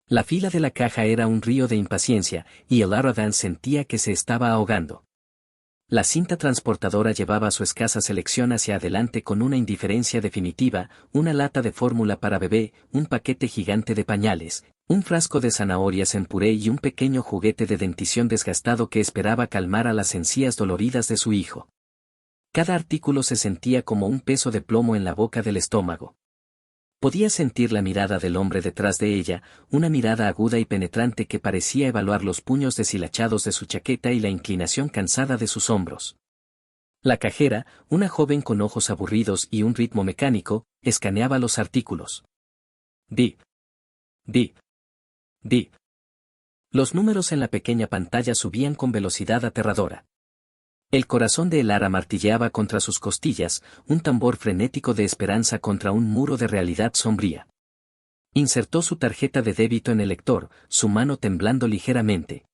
La fila de la caja era un río de impaciencia, y el Aradan sentía que se estaba ahogando. La cinta transportadora llevaba su escasa selección hacia adelante con una indiferencia definitiva, una lata de fórmula para bebé, un paquete gigante de pañales, un frasco de zanahorias en puré y un pequeño juguete de dentición desgastado que esperaba calmar a las encías doloridas de su hijo. Cada artículo se sentía como un peso de plomo en la boca del estómago. Podía sentir la mirada del hombre detrás de ella, una mirada aguda y penetrante que parecía evaluar los puños deshilachados de su chaqueta y la inclinación cansada de sus hombros. La cajera, una joven con ojos aburridos y un ritmo mecánico, escaneaba los artículos. Dip. Dip. Dip. Los números en la pequeña pantalla subían con velocidad aterradora. El corazón de Elara martilleaba contra sus costillas, un tambor frenético de esperanza contra un muro de realidad sombría. Insertó su tarjeta de débito en el lector, su mano temblando ligeramente.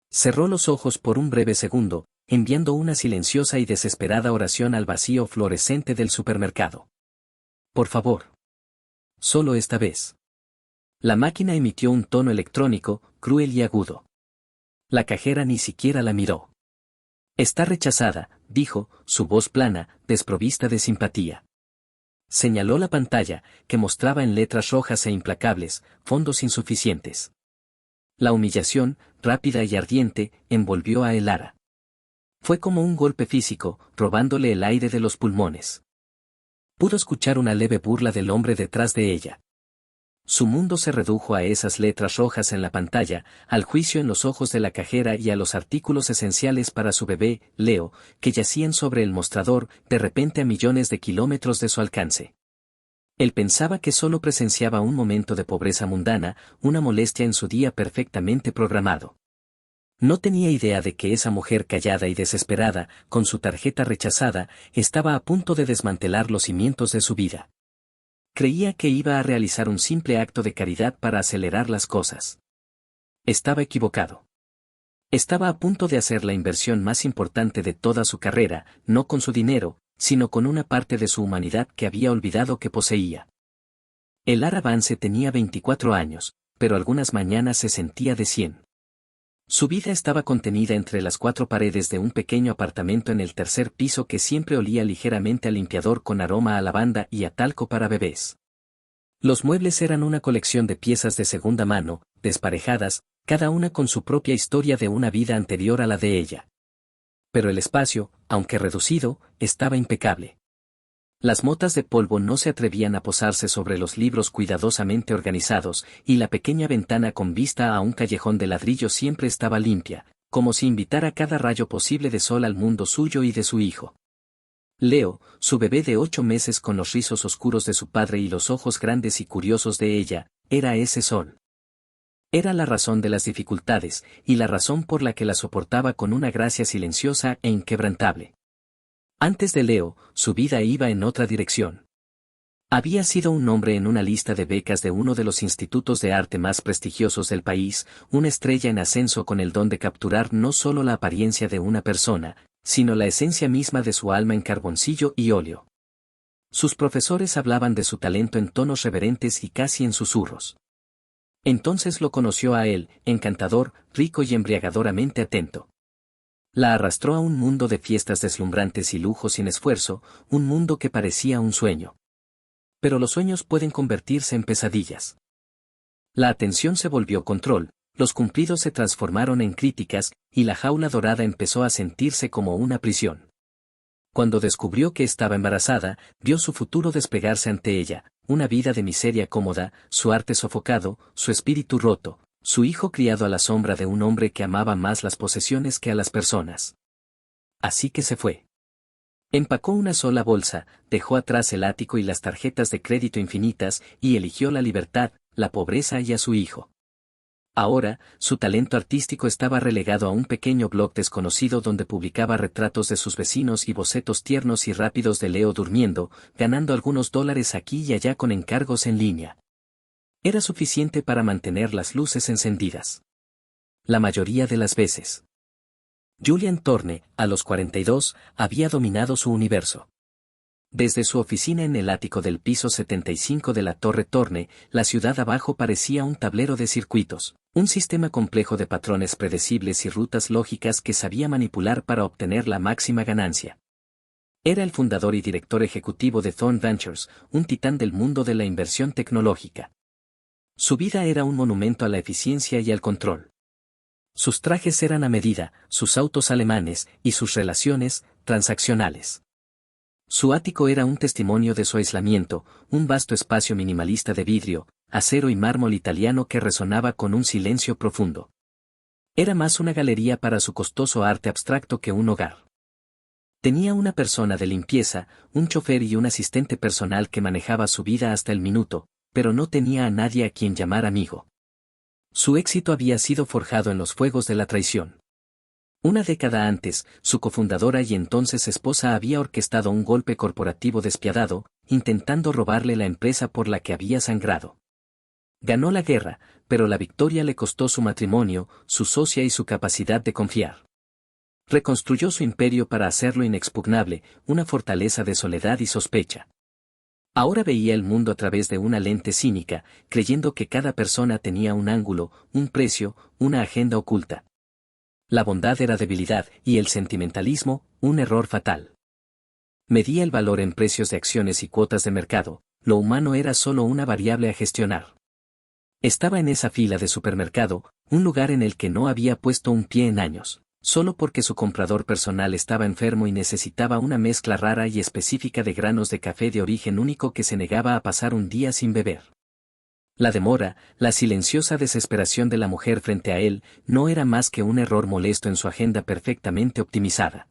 Cerró los ojos por un breve segundo, enviando una silenciosa y desesperada oración al vacío fluorescente del supermercado. Por favor. Solo esta vez. La máquina emitió un tono electrónico, cruel y agudo. La cajera ni siquiera la miró. Está rechazada, dijo, su voz plana, desprovista de simpatía. Señaló la pantalla, que mostraba en letras rojas e implacables, fondos insuficientes. La humillación, rápida y ardiente, envolvió a Elara. Fue como un golpe físico, robándole el aire de los pulmones. Pudo escuchar una leve burla del hombre detrás de ella. Su mundo se redujo a esas letras rojas en la pantalla, al juicio en los ojos de la cajera y a los artículos esenciales para su bebé, Leo, que yacían sobre el mostrador, de repente a millones de kilómetros de su alcance. Él pensaba que solo presenciaba un momento de pobreza mundana, una molestia en su día perfectamente programado. No tenía idea de que esa mujer callada y desesperada, con su tarjeta rechazada, estaba a punto de desmantelar los cimientos de su vida. Creía que iba a realizar un simple acto de caridad para acelerar las cosas. Estaba equivocado. Estaba a punto de hacer la inversión más importante de toda su carrera, no con su dinero, sino con una parte de su humanidad que había olvidado que poseía. Elara Vance tenía 24 años, pero algunas mañanas se sentía de 100. Su vida estaba contenida entre las cuatro paredes de un pequeño apartamento en el tercer piso que siempre olía ligeramente a limpiador con aroma a lavanda y a talco para bebés. Los muebles eran una colección de piezas de segunda mano, desparejadas, cada una con su propia historia de una vida anterior a la de ella. Pero el espacio, aunque reducido, estaba impecable. Las motas de polvo no se atrevían a posarse sobre los libros cuidadosamente organizados, y la pequeña ventana con vista a un callejón de ladrillo siempre estaba limpia, como si invitara cada rayo posible de sol al mundo suyo y de su hijo. Leo, su bebé de 8 meses con los rizos oscuros de su padre y los ojos grandes y curiosos de ella, era ese sol. Era la razón de las dificultades, y la razón por la que la soportaba con una gracia silenciosa e inquebrantable. Antes de Leo, su vida iba en otra dirección. Había sido un nombre en una lista de becas de uno de los institutos de arte más prestigiosos del país, una estrella en ascenso con el don de capturar no solo la apariencia de una persona, sino la esencia misma de su alma en carboncillo y óleo. Sus profesores hablaban de su talento en tonos reverentes y casi en susurros. Entonces lo conoció a él, encantador, rico y embriagadoramente atento. La arrastró a un mundo de fiestas deslumbrantes y lujo sin esfuerzo, un mundo que parecía un sueño. Pero los sueños pueden convertirse en pesadillas. La atención se volvió control, los cumplidos se transformaron en críticas, y la jaula dorada empezó a sentirse como una prisión. Cuando descubrió que estaba embarazada, vio su futuro despegarse ante ella, una vida de miseria cómoda, su arte sofocado, su espíritu roto, su hijo criado a la sombra de un hombre que amaba más las posesiones que a las personas. Así que se fue. Empacó una sola bolsa, dejó atrás el ático y las tarjetas de crédito infinitas, y eligió la libertad, la pobreza y a su hijo. Ahora, su talento artístico estaba relegado a un pequeño blog desconocido donde publicaba retratos de sus vecinos y bocetos tiernos y rápidos de Leo durmiendo, ganando algunos dólares aquí y allá con encargos en línea. Era suficiente para mantener las luces encendidas. La mayoría de las veces. Julian Thorne, a los 42, había dominado su universo. Desde su oficina en el ático del piso 75 de la Torre Torne, la ciudad abajo parecía un tablero de circuitos, un sistema complejo de patrones predecibles y rutas lógicas que sabía manipular para obtener la máxima ganancia. Era el fundador y director ejecutivo de Thorn Ventures, un titán del mundo de la inversión tecnológica. Su vida era un monumento a la eficiencia y al control. Sus trajes eran a medida, sus autos alemanes y sus relaciones, transaccionales. Su ático era un testimonio de su aislamiento, un vasto espacio minimalista de vidrio, acero y mármol italiano que resonaba con un silencio profundo. Era más una galería para su costoso arte abstracto que un hogar. Tenía una persona de limpieza, un chofer y un asistente personal que manejaba su vida hasta el minuto, pero no tenía a nadie a quien llamar amigo. Su éxito había sido forjado en los fuegos de la traición. Una década antes, su cofundadora y entonces esposa había orquestado un golpe corporativo despiadado, intentando robarle la empresa por la que había sangrado. Ganó la guerra, pero la victoria le costó su matrimonio, su socia y su capacidad de confiar. Reconstruyó su imperio para hacerlo inexpugnable, una fortaleza de soledad y sospecha. Ahora veía el mundo a través de una lente cínica, creyendo que cada persona tenía un ángulo, un precio, una agenda oculta. La bondad era debilidad y el sentimentalismo, un error fatal. Medía el valor en precios de acciones y cuotas de mercado, lo humano era solo una variable a gestionar. Estaba en esa fila de supermercado, un lugar en el que no había puesto un pie en años, solo porque su comprador personal estaba enfermo y necesitaba una mezcla rara y específica de granos de café de origen único que se negaba a pasar un día sin beber. La demora, la silenciosa desesperación de la mujer frente a él, no era más que un error molesto en su agenda perfectamente optimizada.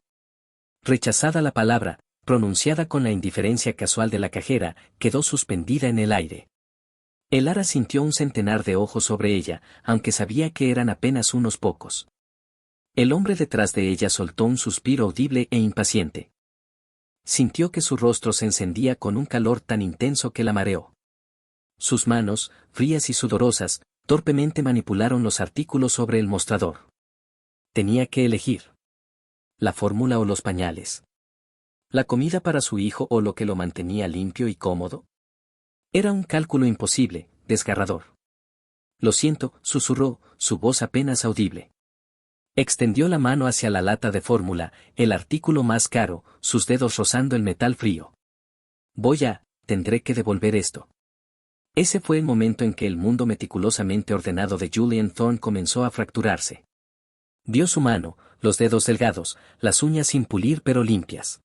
Rechazada la palabra, pronunciada con la indiferencia casual de la cajera, quedó suspendida en el aire. Elara sintió un centenar de ojos sobre ella, aunque sabía que eran apenas unos pocos. El hombre detrás de ella soltó un suspiro audible e impaciente. Sintió que su rostro se encendía con un calor tan intenso que la mareó. Sus manos, frías y sudorosas, torpemente manipularon los artículos sobre el mostrador. Tenía que elegir. La fórmula o los pañales. La comida para su hijo o lo que lo mantenía limpio y cómodo. Era un cálculo imposible, desgarrador. Lo siento, susurró, su voz apenas audible. Extendió la mano hacia la lata de fórmula, el artículo más caro, sus dedos rozando el metal frío. Tendré que devolver esto. Ese fue el momento en que el mundo meticulosamente ordenado de Julian Thorne comenzó a fracturarse. Vio su mano, los dedos delgados, las uñas sin pulir pero limpias.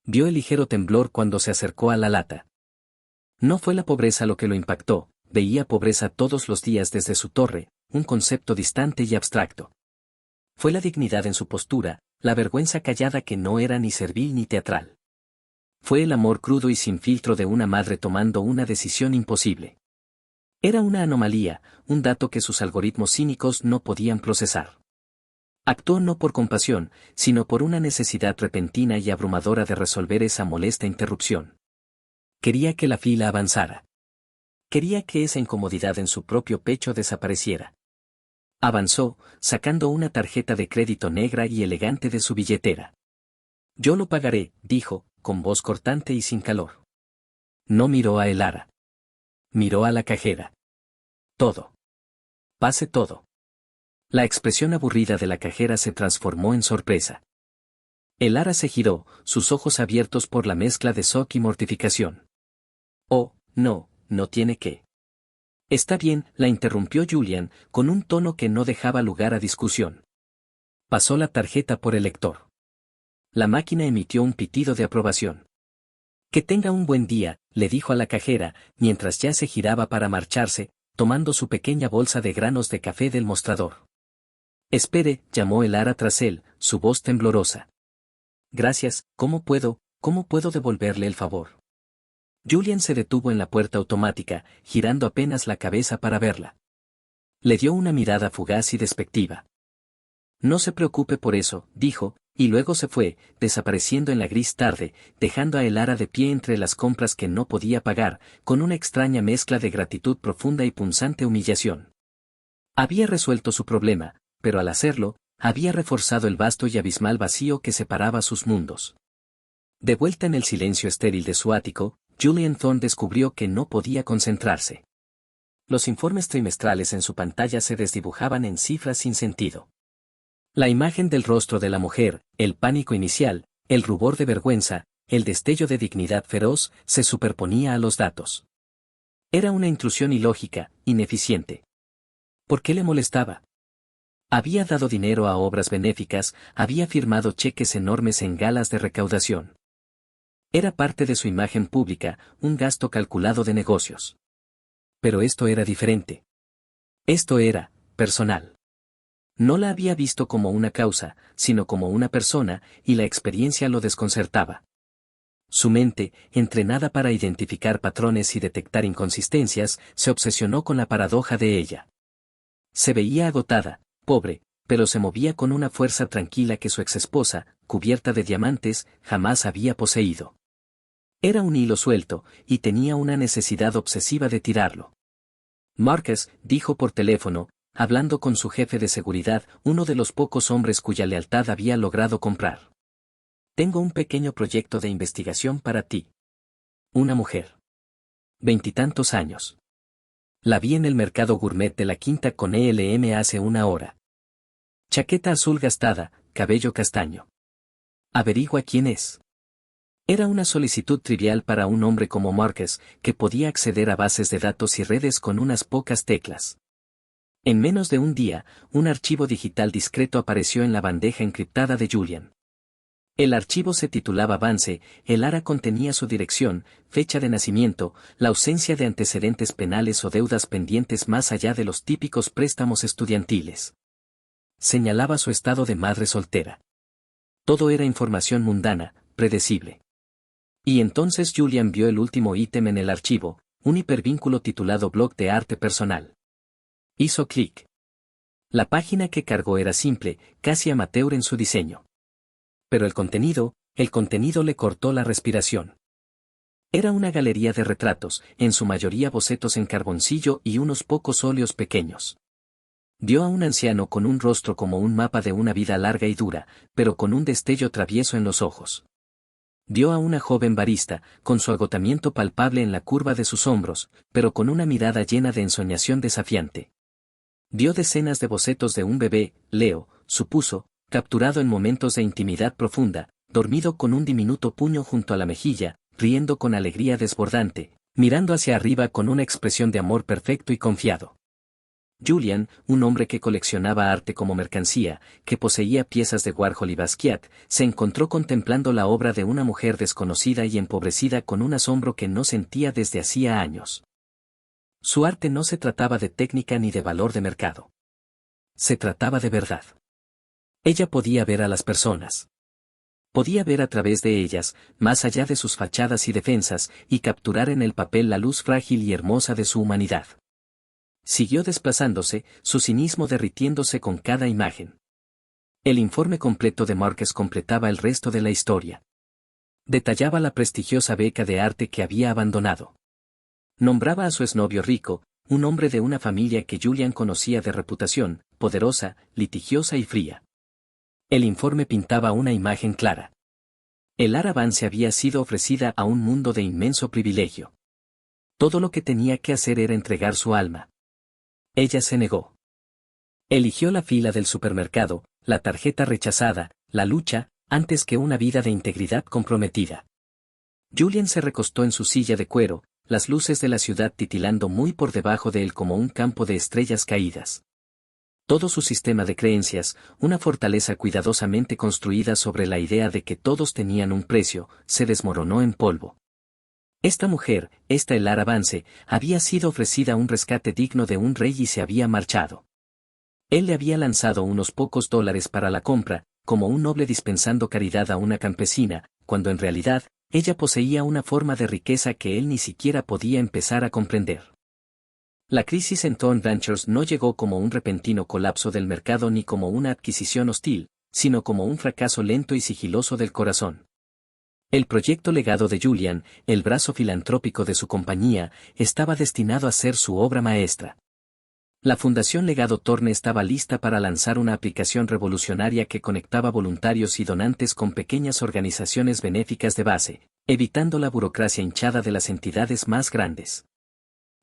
Vio el ligero temblor cuando se acercó a la lata. No fue la pobreza lo que lo impactó, veía pobreza todos los días desde su torre, un concepto distante y abstracto. Fue la dignidad en su postura, la vergüenza callada que no era ni servil ni teatral. Fue el amor crudo y sin filtro de una madre tomando una decisión imposible. Era una anomalía, un dato que sus algoritmos cínicos no podían procesar. Actuó no por compasión, sino por una necesidad repentina y abrumadora de resolver esa molesta interrupción. Quería que la fila avanzara. Quería que esa incomodidad en su propio pecho desapareciera. Avanzó, sacando una tarjeta de crédito negra y elegante de su billetera. Yo lo pagaré, dijo, con voz cortante y sin calor. No miró a Elara. Miró a la cajera. Todo. Pase todo. La expresión aburrida de la cajera se transformó en sorpresa. Elara se giró, sus ojos abiertos por la mezcla de shock y mortificación. Oh, no, no tiene que. Está bien, la interrumpió Julian, con un tono que no dejaba lugar a discusión. Pasó la tarjeta por el lector. La máquina emitió un pitido de aprobación. Que tenga un buen día, le dijo a la cajera, mientras ya se giraba para marcharse, tomando su pequeña bolsa de granos de café del mostrador. Espere, llamó Elara tras él, su voz temblorosa. Gracias, ¿cómo puedo devolverle el favor? Julian se detuvo en la puerta automática, girando apenas la cabeza para verla. Le dio una mirada fugaz y despectiva. No se preocupe por eso, dijo, y luego se fue, desapareciendo en la gris tarde, dejando a Elara de pie entre las compras que no podía pagar, con una extraña mezcla de gratitud profunda y punzante humillación. Había resuelto su problema, pero al hacerlo, había reforzado el vasto y abismal vacío que separaba sus mundos. De vuelta en el silencio estéril de su ático, Julian Thorne descubrió que no podía concentrarse. Los informes trimestrales en su pantalla se desdibujaban en cifras sin sentido. La imagen del rostro de la mujer, el pánico inicial, el rubor de vergüenza, el destello de dignidad feroz, se superponía a los datos. Era una intrusión ilógica, ineficiente. ¿Por qué le molestaba? Había dado dinero a obras benéficas, había firmado cheques enormes en galas de recaudación. Era parte de su imagen pública, un gasto calculado de negocios. Pero esto era diferente. Esto era, personal. No la había visto como una causa, sino como una persona, y la experiencia lo desconcertaba. Su mente, entrenada para identificar patrones y detectar inconsistencias, se obsesionó con la paradoja de ella. Se veía agotada, pobre, pero se movía con una fuerza tranquila que su exesposa, cubierta de diamantes, jamás había poseído. Era un hilo suelto, y tenía una necesidad obsesiva de tirarlo. Marcus, dijo por teléfono, hablando con su jefe de seguridad, uno de los pocos hombres cuya lealtad había logrado comprar. Tengo un pequeño proyecto de investigación para ti. Una mujer. 20 años. La vi en el mercado gourmet de la Quinta con ELM hace una hora. Chaqueta azul gastada, cabello castaño. Averigua quién es. Era una solicitud trivial para un hombre como Marcus, que podía acceder a bases de datos y redes con unas pocas teclas. En menos de un día, un archivo digital discreto apareció en la bandeja encriptada de Julian. El archivo se titulaba Vance, el ARA contenía su dirección, fecha de nacimiento, la ausencia de antecedentes penales o deudas pendientes más allá de los típicos préstamos estudiantiles. Señalaba su estado de madre soltera. Todo era información mundana, predecible. Y entonces Julian vio el último ítem en el archivo, un hipervínculo titulado Blog de arte personal. Hizo clic. La página que cargó era simple, casi amateur en su diseño. Pero el contenido le cortó la respiración. Era una galería de retratos, en su mayoría bocetos en carboncillo y unos pocos óleos pequeños. Vio a un anciano con un rostro como un mapa de una vida larga y dura, pero con un destello travieso en los ojos. Vio a una joven barista, con su agotamiento palpable en la curva de sus hombros, pero con una mirada llena de ensoñación desafiante. Vio decenas de bocetos de un bebé, Leo, supuso, capturado en momentos de intimidad profunda, dormido con un diminuto puño junto a la mejilla, riendo con alegría desbordante, mirando hacia arriba con una expresión de amor perfecto y confiado. Julian, un hombre que coleccionaba arte como mercancía, que poseía piezas de Warhol y Basquiat, se encontró contemplando la obra de una mujer desconocida y empobrecida con un asombro que no sentía desde hacía años. Su arte no se trataba de técnica ni de valor de mercado. Se trataba de verdad. Ella podía ver a las personas. Podía ver a través de ellas, más allá de sus fachadas y defensas, y capturar en el papel la luz frágil y hermosa de su humanidad. Siguió desplazándose, su cinismo derritiéndose con cada imagen. El informe completo de Marcus completaba el resto de la historia. Detallaba la prestigiosa beca de arte que había abandonado. Nombraba a su exnovio rico, un hombre de una familia que Julian conocía de reputación, poderosa, litigiosa y fría. El informe pintaba una imagen clara. El ARA Vance había sido ofrecida a un mundo de inmenso privilegio. Todo lo que tenía que hacer era entregar su alma. Ella se negó. Eligió la fila del supermercado, la tarjeta rechazada, la lucha, antes que una vida de integridad comprometida. Julian se recostó en su silla de cuero, las luces de la ciudad titilando muy por debajo de él como un campo de estrellas caídas. Todo su sistema de creencias, una fortaleza cuidadosamente construida sobre la idea de que todos tenían un precio, se desmoronó en polvo. Esta mujer, el ARA Vance, había sido ofrecida un rescate digno de un rey y se había marchado. Él le había lanzado unos pocos dólares para la compra, como un noble dispensando caridad a una campesina, cuando en realidad, ella poseía una forma de riqueza que él ni siquiera podía empezar a comprender. La crisis en Thorne Ventures no llegó como un repentino colapso del mercado ni como una adquisición hostil, sino como un fracaso lento y sigiloso del corazón. El proyecto legado de Julian, el brazo filantrópico de su compañía, estaba destinado a ser su obra maestra. La Fundación Legado Torne estaba lista para lanzar una aplicación revolucionaria que conectaba voluntarios y donantes con pequeñas organizaciones benéficas de base, evitando la burocracia hinchada de las entidades más grandes.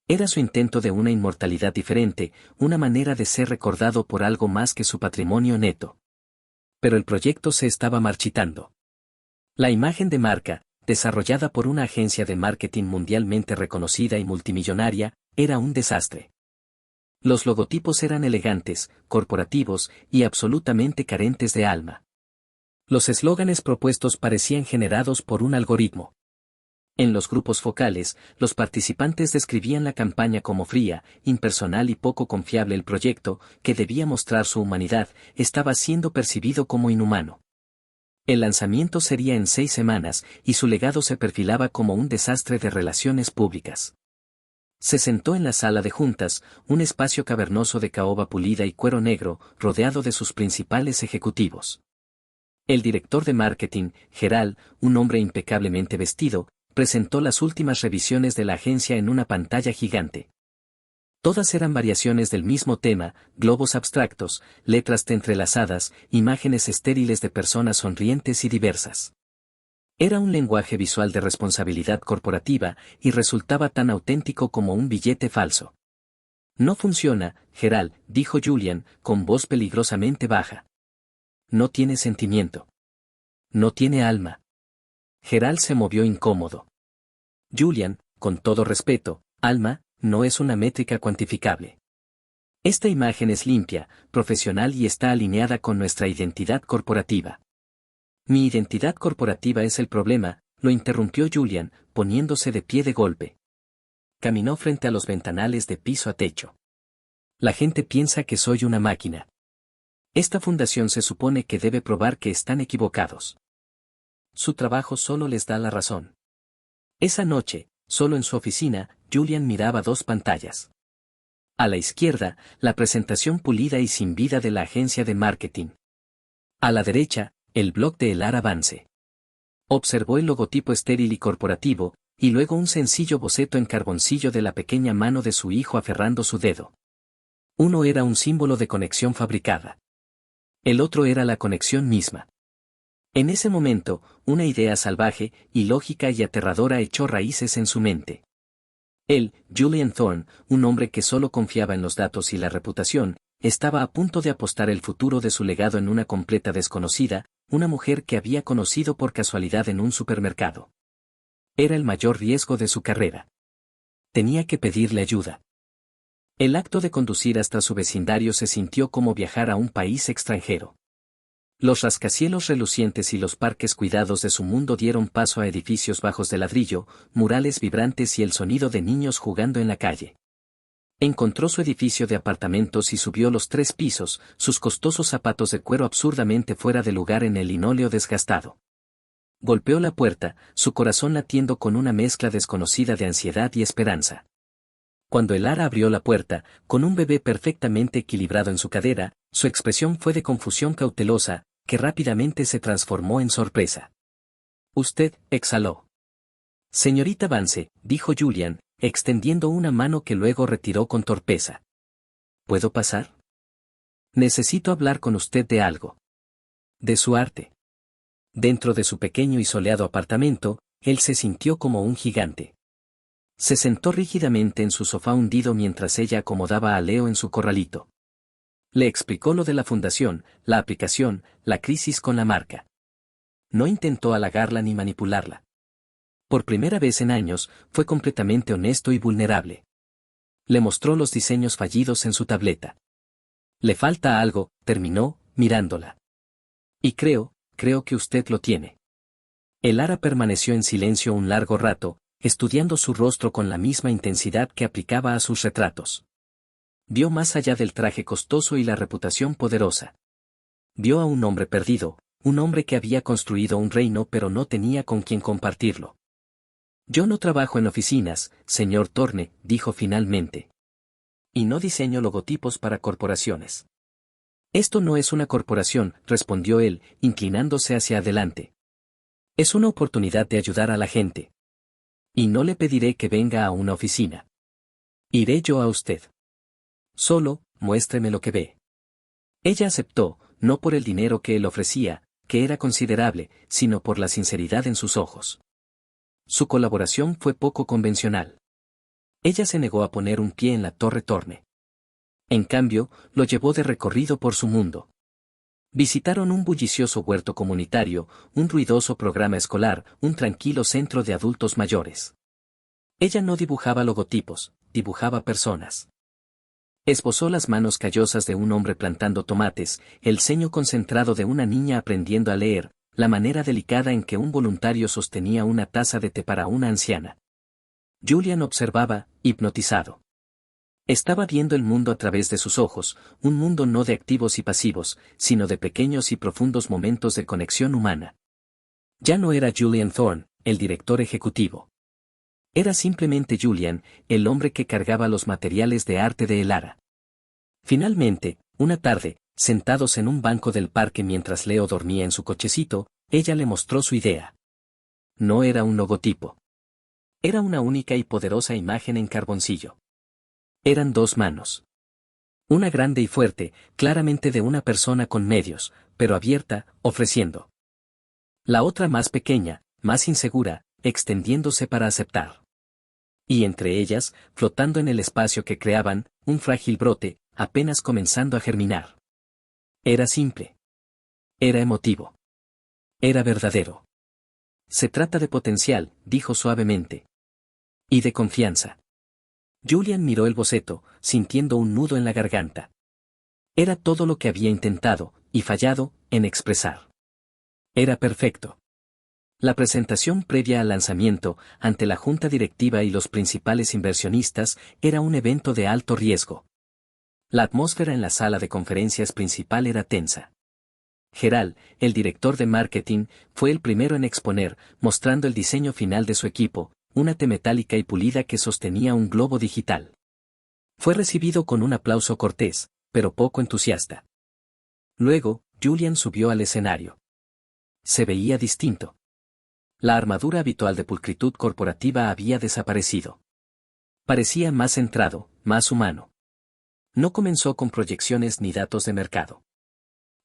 Era su intento de una inmortalidad diferente, una manera de ser recordado por algo más que su patrimonio neto. Pero el proyecto se estaba marchitando. La imagen de marca, desarrollada por una agencia de marketing mundialmente reconocida y multimillonaria, era un desastre. Los logotipos eran elegantes, corporativos y absolutamente carentes de alma. Los eslóganes propuestos parecían generados por un algoritmo. En los grupos focales, los participantes describían la campaña como fría, impersonal y poco confiable. El proyecto, que debía mostrar su humanidad, estaba siendo percibido como inhumano. El lanzamiento sería en 6 semanas, y su legado se perfilaba como un desastre de relaciones públicas. Se sentó en la sala de juntas, un espacio cavernoso de caoba pulida y cuero negro, rodeado de sus principales ejecutivos. El director de marketing, Gerald, un hombre impecablemente vestido, presentó las últimas revisiones de la agencia en una pantalla gigante. Todas eran variaciones del mismo tema, globos abstractos, letras entrelazadas, imágenes estériles de personas sonrientes y diversas. Era un lenguaje visual de responsabilidad corporativa, y resultaba tan auténtico como un billete falso. No funciona, Gerald, dijo Julian, con voz peligrosamente baja. No tiene sentimiento. No tiene alma. Gerald se movió incómodo. Julian, con todo respeto, alma, no es una métrica cuantificable. Esta imagen es limpia, profesional y está alineada con nuestra identidad corporativa. Mi identidad corporativa es el problema, lo interrumpió Julian, poniéndose de pie de golpe. Caminó frente a los ventanales de piso a techo. La gente piensa que soy una máquina. Esta fundación se supone que debe probar que están equivocados. Su trabajo solo les da la razón. Esa noche, solo en su oficina, Julian miraba 2 pantallas. A la izquierda, la presentación pulida y sin vida de la agencia de marketing. A la derecha, el blog de Elara Vance. Observó el logotipo estéril y corporativo, y luego un sencillo boceto en carboncillo de la pequeña mano de su hijo aferrando su dedo. Uno era un símbolo de conexión fabricada. El otro era la conexión misma. En ese momento, una idea salvaje, ilógica y aterradora echó raíces en su mente. Él, Julian Thorne, un hombre que solo confiaba en los datos y la reputación, estaba a punto de apostar el futuro de su legado en una completa desconocida, una mujer que había conocido por casualidad en un supermercado. Era el mayor riesgo de su carrera. Tenía que pedirle ayuda. El acto de conducir hasta su vecindario se sintió como viajar a un país extranjero. Los rascacielos relucientes y los parques cuidados de su mundo dieron paso a edificios bajos de ladrillo, murales vibrantes y el sonido de niños jugando en la calle. Encontró su edificio de apartamentos y subió los 3 pisos, sus costosos zapatos de cuero absurdamente fuera de lugar en el linóleo desgastado. Golpeó la puerta, su corazón latiendo con una mezcla desconocida de ansiedad y esperanza. Cuando Elara abrió la puerta, con un bebé perfectamente equilibrado en su cadera, su expresión fue de confusión cautelosa, que rápidamente se transformó en sorpresa. Usted, exhaló. Señorita Vance, dijo Julian, extendiendo una mano que luego retiró con torpeza. ¿Puedo pasar? Necesito hablar con usted de algo. De su arte. Dentro de su pequeño y soleado apartamento, él se sintió como un gigante. Se sentó rígidamente en su sofá hundido mientras ella acomodaba a Leo en su corralito. Le explicó lo de la fundación, la aplicación, la crisis con la marca. No intentó halagarla ni manipularla. Por primera vez en años, fue completamente honesto y vulnerable. Le mostró los diseños fallidos en su tableta. Le falta algo, terminó, mirándola. Y creo que usted lo tiene. Elara permaneció en silencio un largo rato, estudiando su rostro con la misma intensidad que aplicaba a sus retratos. Vio más allá del traje costoso y la reputación poderosa. Vio a un hombre perdido, un hombre que había construido un reino pero no tenía con quien compartirlo. Yo no trabajo en oficinas, señor Thorne, dijo finalmente. Y no diseño logotipos para corporaciones. Esto no es una corporación, respondió él, inclinándose hacia adelante. Es una oportunidad de ayudar a la gente. Y no le pediré que venga a una oficina. Iré yo a usted. Solo, muéstreme lo que ve. Ella aceptó, no por el dinero que él ofrecía, que era considerable, sino por la sinceridad en sus ojos. Su colaboración fue poco convencional. Ella se negó a poner un pie en la Torre Torne. En cambio, lo llevó de recorrido por su mundo. Visitaron un bullicioso huerto comunitario, un ruidoso programa escolar, un tranquilo centro de adultos mayores. Ella no dibujaba logotipos, dibujaba personas. Esbozó las manos callosas de un hombre plantando tomates, el ceño concentrado de una niña aprendiendo a leer, la manera delicada en que un voluntario sostenía una taza de té para una anciana. Julian observaba, hipnotizado. Estaba viendo el mundo a través de sus ojos, un mundo no de activos y pasivos, sino de pequeños y profundos momentos de conexión humana. Ya no era Julian Thorne, el director ejecutivo. Era simplemente Julian, el hombre que cargaba los materiales de arte de Elara. Finalmente, una tarde, sentados en un banco del parque mientras Leo dormía en su cochecito, ella le mostró su idea. No era un logotipo. Era una única y poderosa imagen en carboncillo. Eran dos manos. Una grande y fuerte, claramente de una persona con medios, pero abierta, ofreciendo. La otra más pequeña, más insegura, extendiéndose para aceptar. Y entre ellas, flotando en el espacio que creaban, un frágil brote, apenas comenzando a germinar. Era simple. Era emotivo. Era verdadero. Se trata de potencial, dijo suavemente. Y de confianza. Julian miró el boceto, sintiendo un nudo en la garganta. Era todo lo que había intentado, y fallado, en expresar. Era perfecto. La presentación previa al lanzamiento, ante la junta directiva y los principales inversionistas, era un evento de alto riesgo. La atmósfera en la sala de conferencias principal era tensa. Gerald, el director de marketing, fue el primero en exponer, mostrando el diseño final de su equipo, una T metálica y pulida que sostenía un globo digital. Fue recibido con un aplauso cortés, pero poco entusiasta. Luego, Julian subió al escenario. Se veía distinto. La armadura habitual de pulcritud corporativa había desaparecido. Parecía más centrado, más humano. No comenzó con proyecciones ni datos de mercado.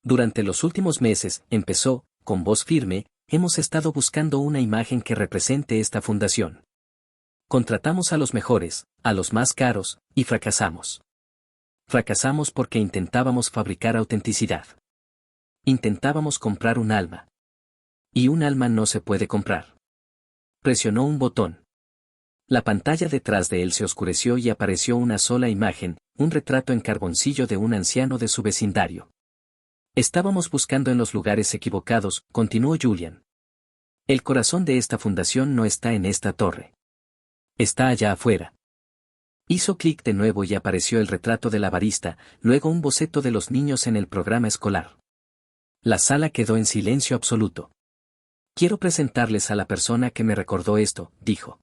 Durante los últimos meses, empezó, con voz firme, hemos estado buscando una imagen que represente esta fundación. Contratamos a los mejores, a los más caros, y fracasamos. Fracasamos porque intentábamos fabricar autenticidad. Intentábamos comprar un alma. Y un alma no se puede comprar. Presionó un botón. La pantalla detrás de él se oscureció y apareció una sola imagen, un retrato en carboncillo de un anciano de su vecindario. Estábamos buscando en los lugares equivocados, continuó Julian. El corazón de esta fundación no está en esta torre. Está allá afuera. Hizo clic de nuevo y apareció el retrato de la barista, luego un boceto de los niños en el programa escolar. La sala quedó en silencio absoluto. Quiero presentarles a la persona que me recordó esto, dijo.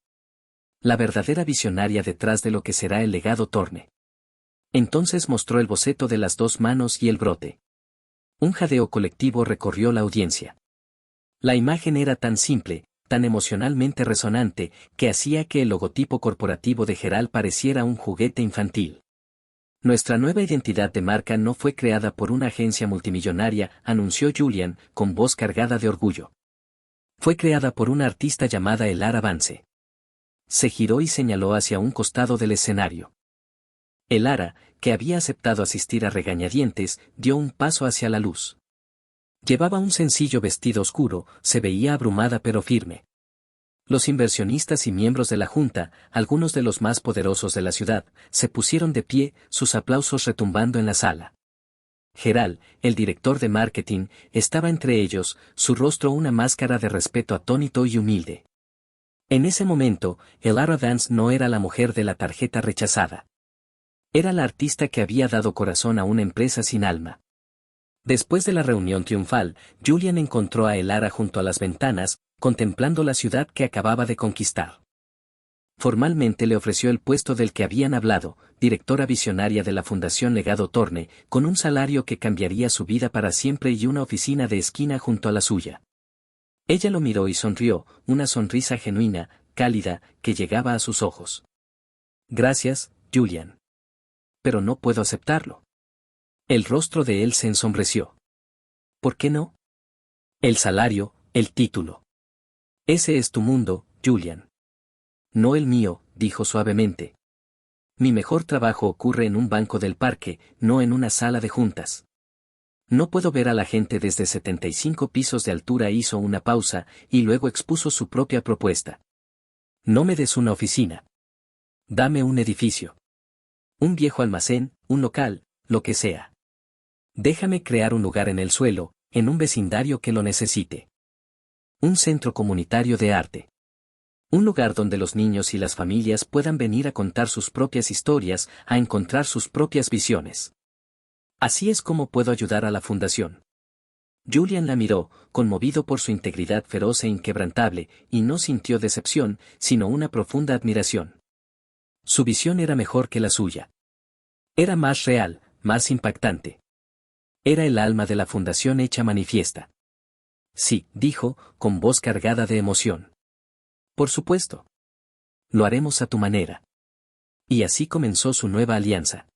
La verdadera visionaria detrás de lo que será el legado Thorne. Entonces mostró el boceto de las dos manos y el brote. Un jadeo colectivo recorrió la audiencia. La imagen era tan simple, tan emocionalmente resonante, que hacía que el logotipo corporativo de Gerald pareciera un juguete infantil. Nuestra nueva identidad de marca no fue creada por una agencia multimillonaria, anunció Julian, con voz cargada de orgullo. Fue creada por una artista llamada Elara Vance. Se giró y señaló hacia un costado del escenario. Elara, que había aceptado asistir a regañadientes, dio un paso hacia la luz. Llevaba un sencillo vestido oscuro, se veía abrumada pero firme. Los inversionistas y miembros de la junta, algunos de los más poderosos de la ciudad, se pusieron de pie, sus aplausos retumbando en la sala. Gerald, el director de marketing, estaba entre ellos, su rostro una máscara de respeto atónito y humilde. En ese momento, Elara Vance no era la mujer de la tarjeta rechazada. Era la artista que había dado corazón a una empresa sin alma. Después de la reunión triunfal, Julian encontró a Elara junto a las ventanas, contemplando la ciudad que acababa de conquistar. Formalmente le ofreció el puesto del que habían hablado, directora visionaria de la Fundación Legado Thorne, con un salario que cambiaría su vida para siempre y una oficina de esquina junto a la suya. Ella lo miró y sonrió, una sonrisa genuina, cálida, que llegaba a sus ojos. Gracias, Julian. pero no puedo aceptarlo. El rostro de él se ensombreció. ¿Por qué no? El salario, el título. Ese es tu mundo, Julian. No el mío, dijo suavemente. Mi mejor trabajo ocurre en un banco del parque, no en una sala de juntas. No puedo ver a la gente desde 75 pisos de altura. Hizo una pausa, y luego expuso su propia propuesta. No me des una oficina. Dame un edificio. Un viejo almacén, un local, lo que sea. Déjame crear un lugar en el suelo, en un vecindario que lo necesite. Un centro comunitario de arte. Un lugar donde los niños y las familias puedan venir a contar sus propias historias, a encontrar sus propias visiones. Así es como puedo ayudar a la fundación. Julian la miró, conmovido por su integridad feroz e inquebrantable, y no sintió decepción, sino una profunda admiración. Su visión era mejor que la suya. Era más real, más impactante. Era el alma de la fundación hecha manifiesta. Sí, dijo, con voz cargada de emoción. Por supuesto. Lo haremos a tu manera. Y así comenzó su nueva alianza.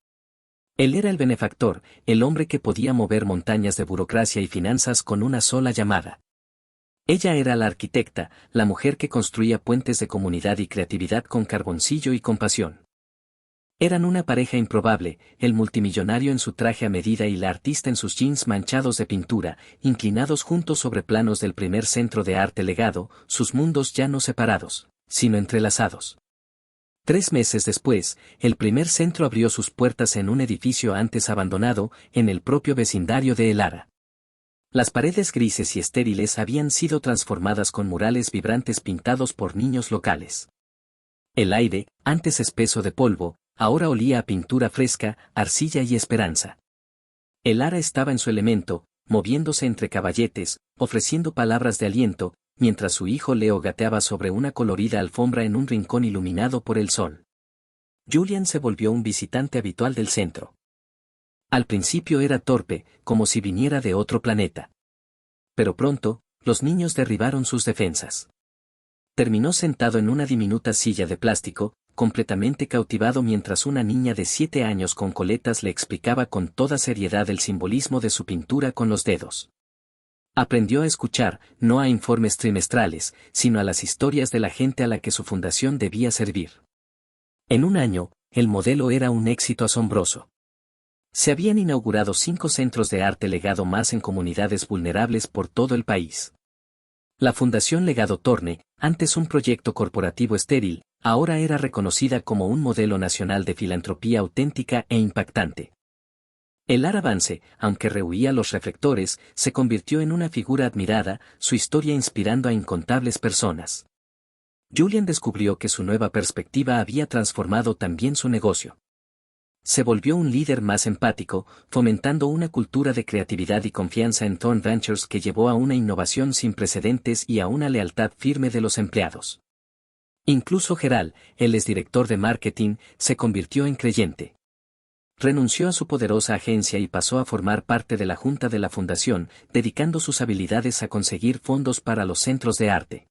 Él era el benefactor, el hombre que podía mover montañas de burocracia y finanzas con una sola llamada. Ella era la arquitecta, la mujer que construía puentes de comunidad y creatividad con carboncillo y compasión. Eran una pareja improbable, el multimillonario en su traje a medida y la artista en sus jeans manchados de pintura, inclinados juntos sobre planos del primer centro de arte legado, sus mundos ya no separados, sino entrelazados. 3 meses después, el primer centro abrió sus puertas en un edificio antes abandonado, en el propio vecindario de El Ara. Las paredes grises y estériles habían sido transformadas con murales vibrantes pintados por niños locales. El aire, antes espeso de polvo, ahora olía a pintura fresca, arcilla y esperanza. El Ara estaba en su elemento, moviéndose entre caballetes, ofreciendo palabras de aliento, mientras su hijo Leo gateaba sobre una colorida alfombra en un rincón iluminado por el sol. Julian se volvió un visitante habitual del centro. Al principio era torpe, como si viniera de otro planeta. Pero pronto, los niños derribaron sus defensas. Terminó sentado en una diminuta silla de plástico, completamente cautivado mientras una niña de 7 años con coletas le explicaba con toda seriedad el simbolismo de su pintura con los dedos. Aprendió a escuchar, no a informes trimestrales, sino a las historias de la gente a la que su fundación debía servir. En un año, el modelo era un éxito asombroso. Se habían inaugurado 5 centros de arte legado más en comunidades vulnerables por todo el país. La Fundación Legado Torne, antes un proyecto corporativo estéril, ahora era reconocida como un modelo nacional de filantropía auténtica e impactante. El Ara Vance, aunque rehuía los reflectores, se convirtió en una figura admirada, su historia inspirando a incontables personas. Julian descubrió que su nueva perspectiva había transformado también su negocio. Se volvió un líder más empático, fomentando una cultura de creatividad y confianza en Thorn Ventures que llevó a una innovación sin precedentes y a una lealtad firme de los empleados. Incluso Gerald, el exdirector de marketing, se convirtió en creyente. Renunció a su poderosa agencia y pasó a formar parte de la junta de la fundación, dedicando sus habilidades a conseguir fondos para los centros de arte.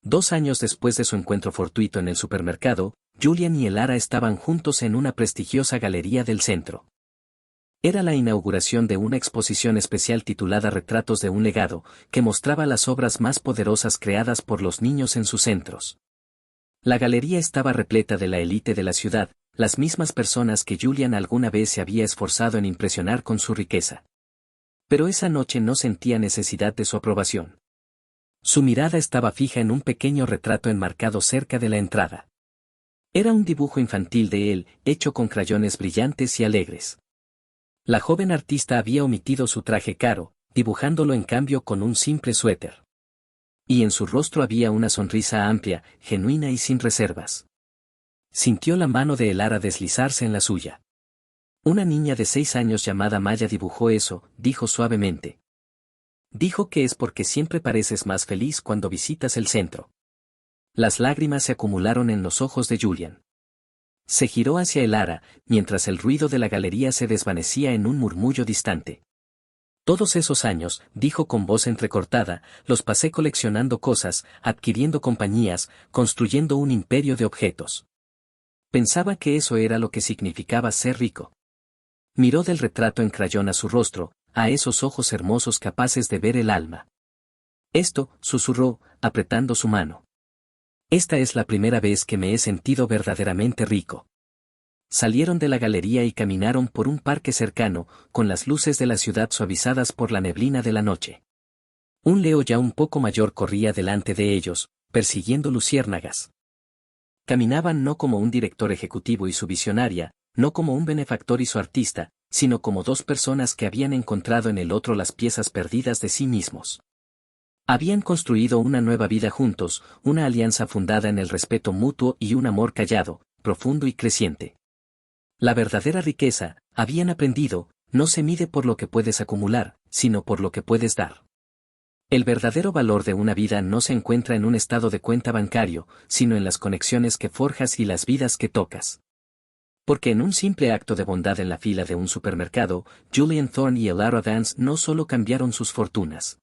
2 años después de su encuentro fortuito en el supermercado, Julian y el Ara estaban juntos en una prestigiosa galería del centro. Era la inauguración de una exposición especial titulada Retratos de un legado, que mostraba las obras más poderosas creadas por los niños en sus centros. La galería estaba repleta de la élite de la ciudad, las mismas personas que Julian alguna vez se había esforzado en impresionar con su riqueza. Pero esa noche no sentía necesidad de su aprobación. Su mirada estaba fija en un pequeño retrato enmarcado cerca de la entrada. Era un dibujo infantil de él, hecho con crayones brillantes y alegres. La joven artista había omitido su traje caro, dibujándolo en cambio con un simple suéter. Y en su rostro había una sonrisa amplia, genuina y sin reservas. Sintió la mano de El Ara deslizarse en la suya. Una niña de 6 años llamada Maya dibujó eso, dijo suavemente. Dijo que es porque siempre pareces más feliz cuando visitas el centro. Las lágrimas se acumularon en los ojos de Julian. Se giró hacia El Ara, mientras el ruido de la galería se desvanecía en un murmullo distante. Todos esos años, dijo con voz entrecortada, los pasé coleccionando cosas, adquiriendo compañías, construyendo un imperio de objetos. Pensaba que eso era lo que significaba ser rico. Miró del retrato en crayón a su rostro, a esos ojos hermosos capaces de ver el alma. Esto, susurró, apretando su mano. Esta es la primera vez que me he sentido verdaderamente rico. Salieron de la galería y caminaron por un parque cercano, con las luces de la ciudad suavizadas por la neblina de la noche. Un Leo ya un poco mayor corría delante de ellos, persiguiendo luciérnagas. Caminaban no como un director ejecutivo y su visionaria, no como un benefactor y su artista, sino como dos personas que habían encontrado en el otro las piezas perdidas de sí mismos. Habían construido una nueva vida juntos, una alianza fundada en el respeto mutuo y un amor callado, profundo y creciente. La verdadera riqueza, habían aprendido, no se mide por lo que puedes acumular, sino por lo que puedes dar. El verdadero valor de una vida no se encuentra en un estado de cuenta bancario, sino en las conexiones que forjas y las vidas que tocas. Porque en un simple acto de bondad en la fila de un supermercado, Julian Thorne y Elara Vance no solo cambiaron sus fortunas.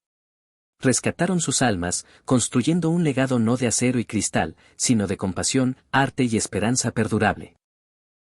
Rescataron sus almas, construyendo un legado no de acero y cristal, sino de compasión, arte y esperanza perdurable.